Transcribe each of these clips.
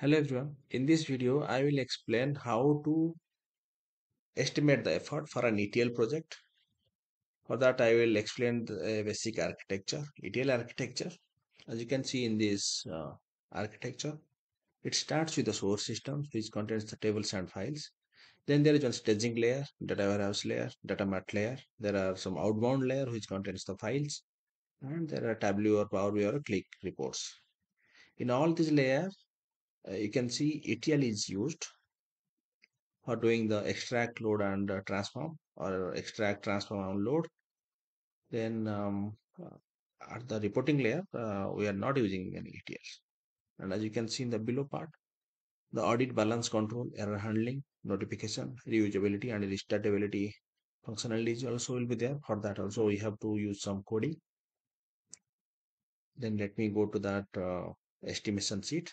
Hello everyone. In this video, I will explain how to estimate the effort for an ETL project. For that, I will explain the basic architecture, ETL architecture. As you can see in this architecture, it starts with the source system, which contains the tables and files. Then there is one staging layer, data warehouse layer, data mart layer. There are some outbound layer, which contains the files. And there are Tableau or Power BI or Click reports. In all these layers, you can see ETL is used for doing the extract, load, and transform, or extract, transform, and load. Then at the reporting layer, we are not using any ETLs. And as you can see in the below part, the audit, balance control, error handling, notification, reusability, and restartability functionalities also will be there. For that also we have to use some coding. Then let me go to that estimation sheet.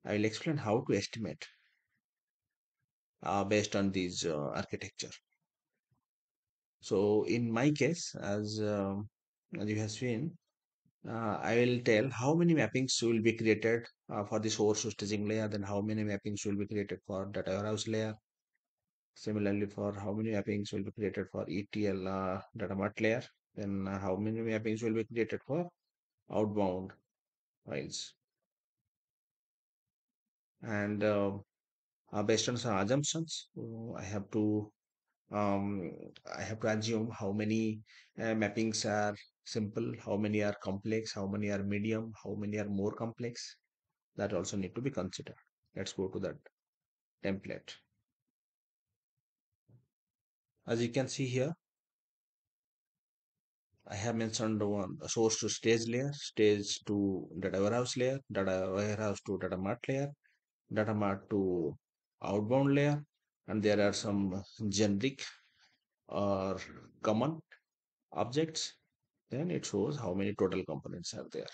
I will explain how to estimate based on these architecture. So in my case, as you have seen, I will tell how many mappings will be created for the source staging layer, then how many mappings will be created for data warehouse layer. Similarly, for how many mappings will be created for ETL data mart layer, then how many mappings will be created for outbound files. And based on some assumptions, um, I have to assume how many mappings are simple, how many are complex, how many are medium, how many are more complex. That also need to be considered. Let's go to that template. As you can see here, I have mentioned one source to stage layer, stage to data warehouse layer, data warehouse to data mart layer, data mart to outbound layer, and there are some generic or common objects. Then it shows how many total components are there.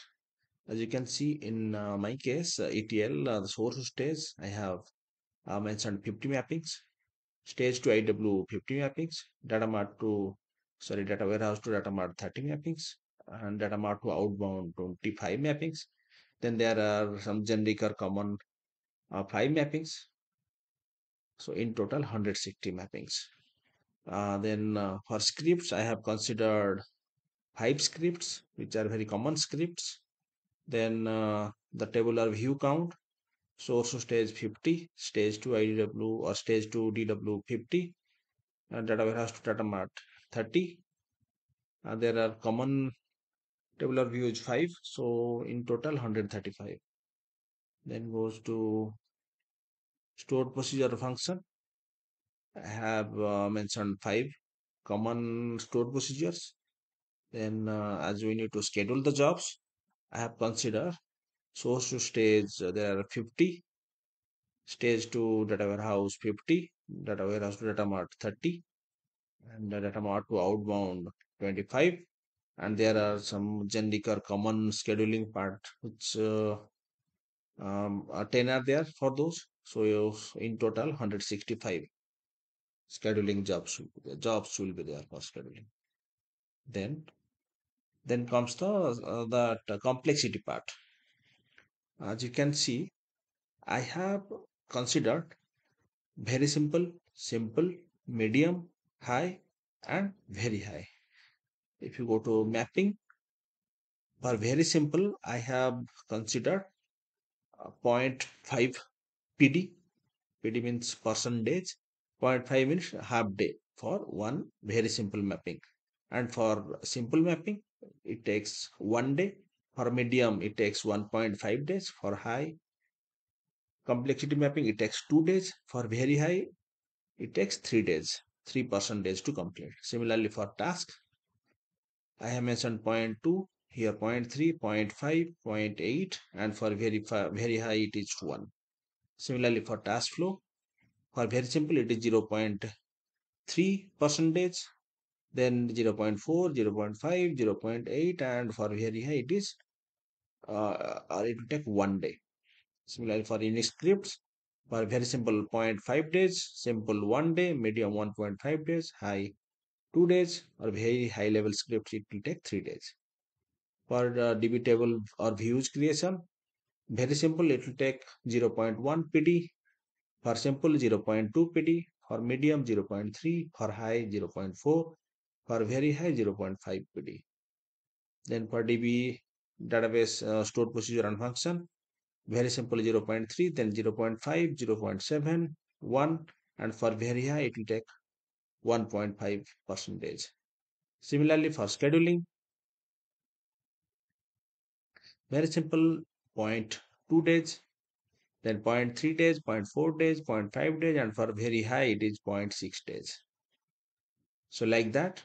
As you can see in my case, ETL, the source stage, I have mentioned 50 mappings, stage to IW 50 mappings, data warehouse to data mart 30 mappings, and data mart to outbound 25 mappings. Then there are some generic or common 5 mappings. So in total, 160 mappings. Then for scripts, I have considered 5 scripts, which are very common scripts. Then the tabular view count, source to stage 50, stage to IDW or stage to DW 50, and data warehouse to data mart 30. There are common tabular views 5, so in total 135. Then goes to stored procedure function. I have mentioned 5 common stored procedures. Then as we need to schedule the jobs, I have considered source to stage, there are 50, stage to data warehouse 50, data warehouse to data mart 30, and the data mart to outbound 25. And there are some generic or common scheduling part, which 10 are there for those. So in total, 165 scheduling jobs will be there for scheduling. Then comes the complexity part. As you can see, I have considered very simple, simple, medium, high, and very high. If you go to mapping, for very simple, I have considered zero point 0.5 PD. PD means percentage. 0.5 means half day for one very simple mapping. And for simple mapping, it takes 1 day. For medium, it takes 1.5 days. For high complexity mapping, it takes 2 days. For very high, it takes 3 days, 3% to complete. Similarly, for task, I have mentioned 0.2, here 0.3, 0.5, 0.8, and for very high, it is 1. Similarly, for task flow, for very simple, it is 0.3 percentage, then 0.4, 0.5, 0.8, and for very high, it is it will take 1 day. Similarly, for Unix scripts, for very simple, 0.5 days, simple 1 day, medium 1.5 days, high 2 days, or very high level scripts, it will take 3 days. For DB table or views creation, Very simple, it will take 0.1 PD. For simple, 0.2 PD. For medium, 0.3. For high, 0.4. For very high, 0.5 PD. Then for DB database stored procedure and function, very simple, 0.3, then 0.5, 0.7, 1, and for very high, it will take 1.5 percentage. Similarly, for scheduling, very simple, zero point 0.2 days, then zero point 0.3 days, zero point 0.4 days, zero point 0.5 days, and for very high, it is zero point 0.6 days. So like that,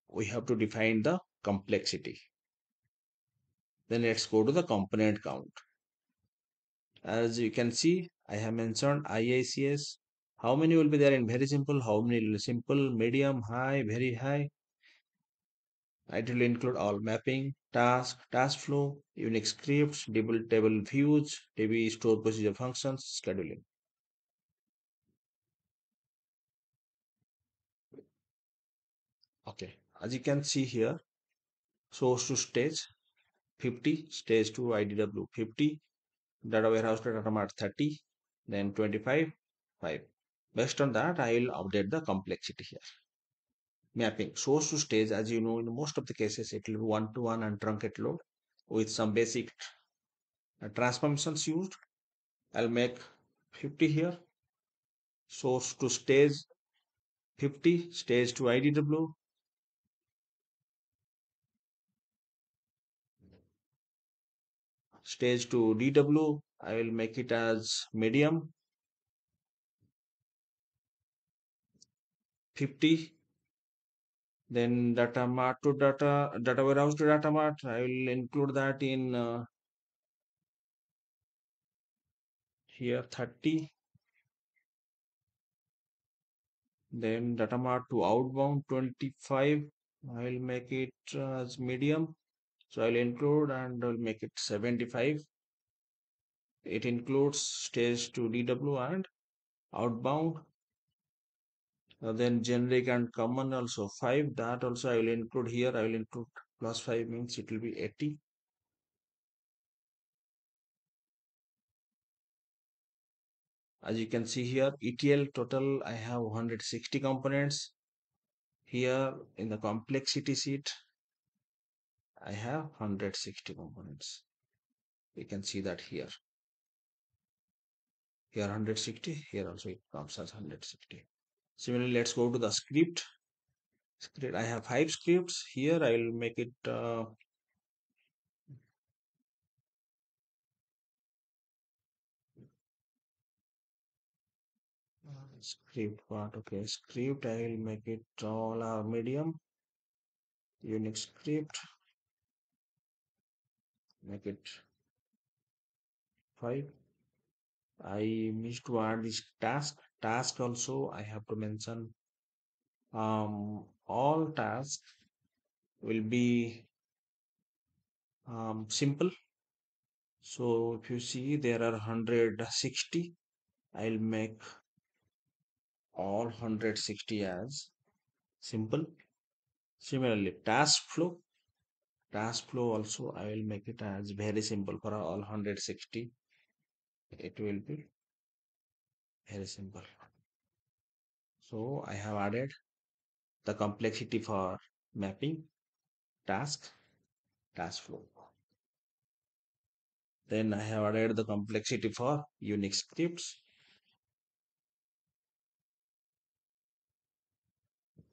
we have to define the complexity. Then let's go to the component count. As you can see, I have mentioned IICS. How many will be there in very simple? How many will be simple, medium, high, very high? It will include all mapping, task flow, Unix scripts, table views, DB store procedure functions, scheduling. Okay, as you can see here, source to stage 50, stage to IDW 50, data warehouse to data mart 30, then 25, 5. Based on that, I will update the complexity here. Mapping source to stage, as you know, in most of the cases, it will be one-to-one and truncated load with some basic transformations used. I'll make 50 here. Source to stage 50, stage to IDW, stage to DW. I will make it as medium 50. Then data mart to data warehouse to data mart. I will include that in here 30. Then data mart to outbound 25. I will make it as medium. So I'll include and I'll make it 75. It includes stage to DW and outbound. Then generic and common also 5. That also I will include here. I will include plus 5 means it will be 80. As you can see here, ETL total I have 160 components. Here in the complexity sheet, I have 160 components. We can see that here. Here 160, here also it comes as 160. Similarly, let's go to the script. I have 5 scripts. Here I will make it script part. Okay, script I will make it all are medium. Unix script, make it 5. I missed to add this task also I have to mention. All tasks will be simple. So if you see there are 160, I'll make all 160 as simple. Similarly, task flow also I will make it as very simple for all 160. It will be very simple. So I have added the complexity for mapping, task flow. Then I have added the complexity for Unix scripts.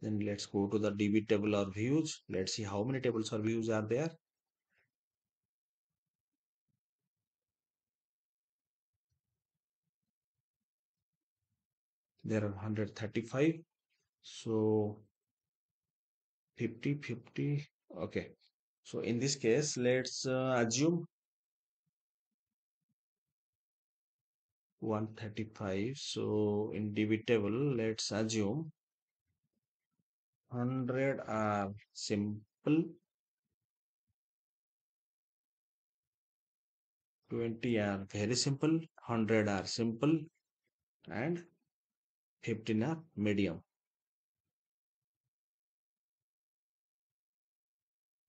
Then let's go to the DB table or views. Let's see how many tables or views are there. There are 135. So 50, 50. Okay. So in this case, let's assume 135. So in DB table, let's assume 100 are simple, 20 are very simple, 100 are simple, and 15 are medium.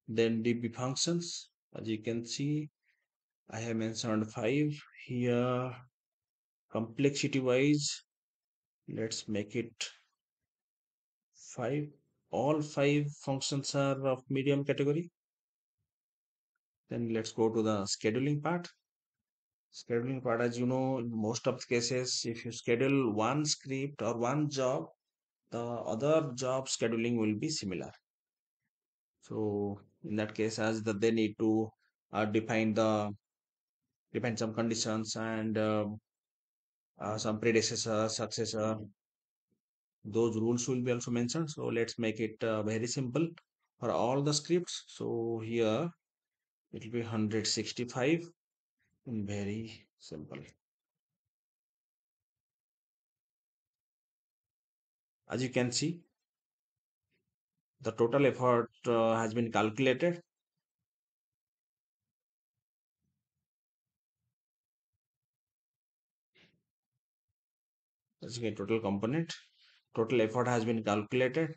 Then DB functions, as you can see, I have mentioned 5 here. Complexity wise, let's make it 5. All 5 functions are of medium category. Then let's go to the scheduling part. Scheduling part, as you know, in most of the cases, if you schedule one script or one job, the other job scheduling will be similar. So in that case, as they need to define some conditions and some predecessor, successor, those rules will be also mentioned. So let's make it very simple for all the scripts. So here it will be 165, very simple. As you can see, the total effort has been calculated. As you get total component, total effort has been calculated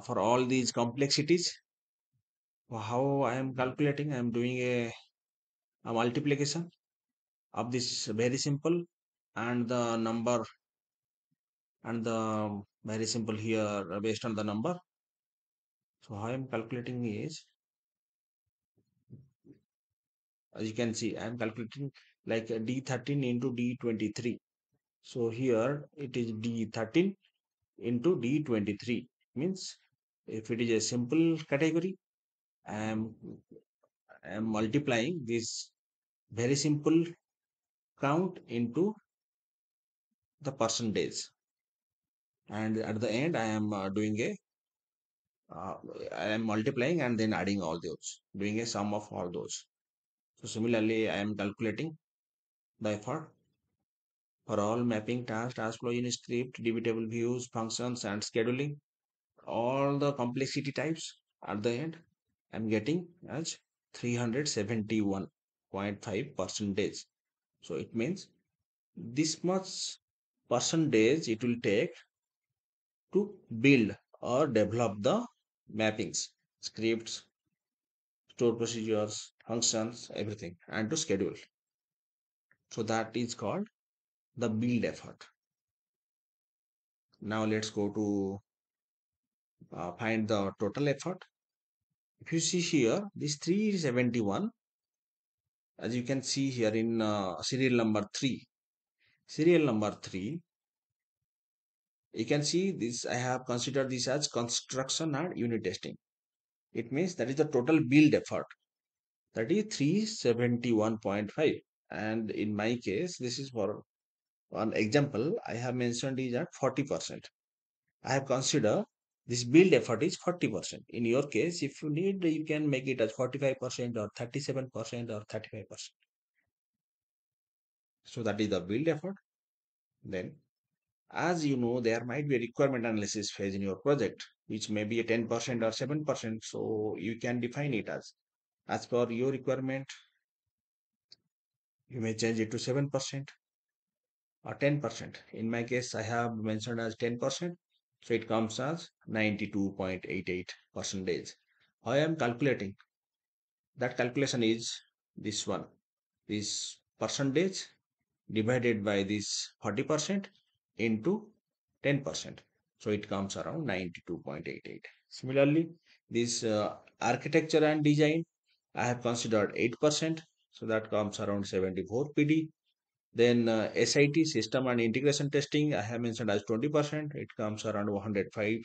for all these complexities. How I am calculating? I am doing a multiplication of this very simple and the number and the very simple here based on the number. So how I am calculating is, as you can see, I am calculating like a D13 into D23. So here it is D13 into D23. Means if it is a simple category, I am multiplying this very simple count into the percentage, and at the end I am doing a uh, I am multiplying and then adding all those, doing a sum of all those. So similarly, I am calculating the effort for all mapping tasks, task flow in script, debitable views, functions, and scheduling. All the complexity types at the end, I'm getting as 371.5 percentage. So it means this much percentage it will take to build or develop the mappings, scripts, store procedures, functions, everything, and to schedule. So that is called the build effort. Now let's go to find the total effort. If you see here, this 371, as you can see here in serial number 3. Serial number 3, you can see this, I have considered this as construction and unit testing. It means that is the total build effort. That is 371.5. And in my case, this is for one example, I have mentioned is at 40%. I have considered this build effort is 40%. In your case, if you need, you can make it as 45% or 37% or 35%. So that is the build effort. Then, as you know, there might be a requirement analysis phase in your project, which may be a 10% or 7%. So you can define it as per your requirement, you may change it to 7% or 10%. In my case, I have mentioned as 10%. So it comes as 92.88 percentage. I am calculating. That calculation is this one. This percentage divided by this 40% into 10%. So it comes around 92.88. Similarly, this architecture and design, I have considered 8%. So that comes around 74 PD. Then SIT, system and integration testing, I have mentioned as 20%. It comes around 185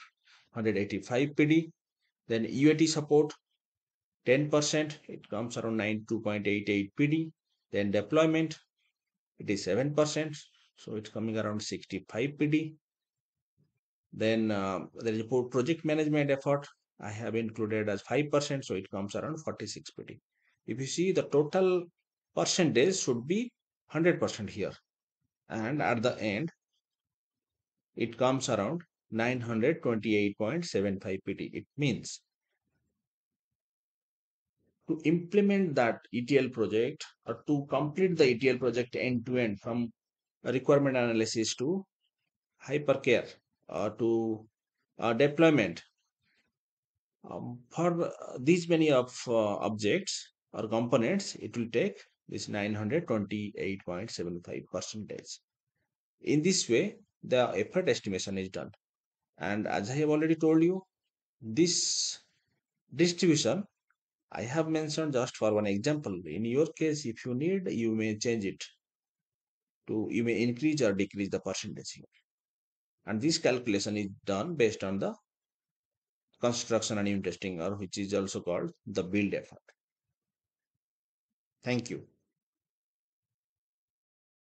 PD. Then UAT support, 10%. It comes around 92.88 PD. Then deployment, it is 7%. So it's coming around 65 PD. Then there is a project management effort. I have included as 5%. So it comes around 46 PD. If you see, the total percentage should be 100% here. And at the end, it comes around 928.75 pt. It means to implement that ETL project or to complete the ETL project end to end from requirement analysis to hypercare to deployment for these many of objects, or components, it will take this 928.75 percentage. In this way, the effort estimation is done. And as I have already told you, this distribution I have mentioned just for one example. In your case, if you need, you may change it to, you may increase or decrease the percentage here. And this calculation is done based on the construction and unit testing, or which is also called the build effort. Thank you.